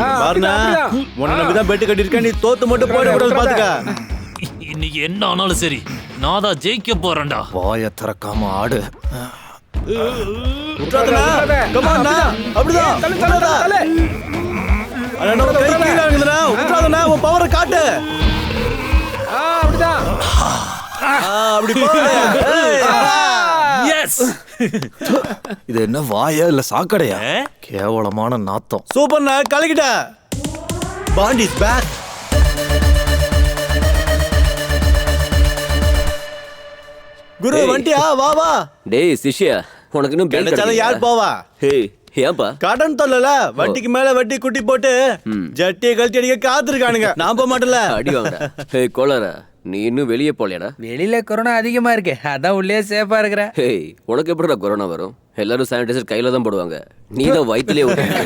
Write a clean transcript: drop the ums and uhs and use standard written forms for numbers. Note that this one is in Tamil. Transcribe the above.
பாருண்ணா உன்னை நம்பிதான் பெட்டு கட்டிருக்கேன். நீ தோத்து மட்டும் போயிடக்கூடாது பாத்துக்க. இன்னைக்கு என்ன ஆனாலும் சரி நான் தான் ஜெயிக்க போறேன்டா. வாய திறக்காம ஆடு. விட்டுறாதண்ணா. Come on ண்ணா. அப்படிதான். விட்டுறாதா. அட நம்ம கை கீழ இருக்குதுண்ணா. விட்டுறாதண்ணா. உன் பவரை காட்டு. அப்படிதான். அப்படி போ. எஸ். இது என்ன வாயா இல்ல சாக்கடையா? கேவலமான நாத்தம். சூப்பர்ண்ணா, கலக்கிட்ட. Bond is back. குரு வண்டியா வா வா. டேய் சிஷ்யா, உனக்கு இன்னும் பெல் கிடைச்சாலும் யார் போவா? ஹேய் ஏன்பா? கடன் தொல்லல, வட்டிக்கு மேல வட்டி குட்டி போட்டு ஜட்டியை கழட்டி அடிக்க காத்திருக்கானுங்க. நான் போக மாட்டேன்ல. அடி வாங்கடா. ஹேய் கோளாரா, நீ இன்னும் வெளியே போலையாடா? வெளியில கொரோனா அதிகமா இருக்கு, அதான் உள்ளே சேஃபா இருக்கிற. ஹேய் உனக்கு எப்படிடா கொரோனா வரும்? எல்லாரும் சானிடைசர் கையில தான் போடுவாங்க, நீ தான் வயிற்றுலேயே விட்டு.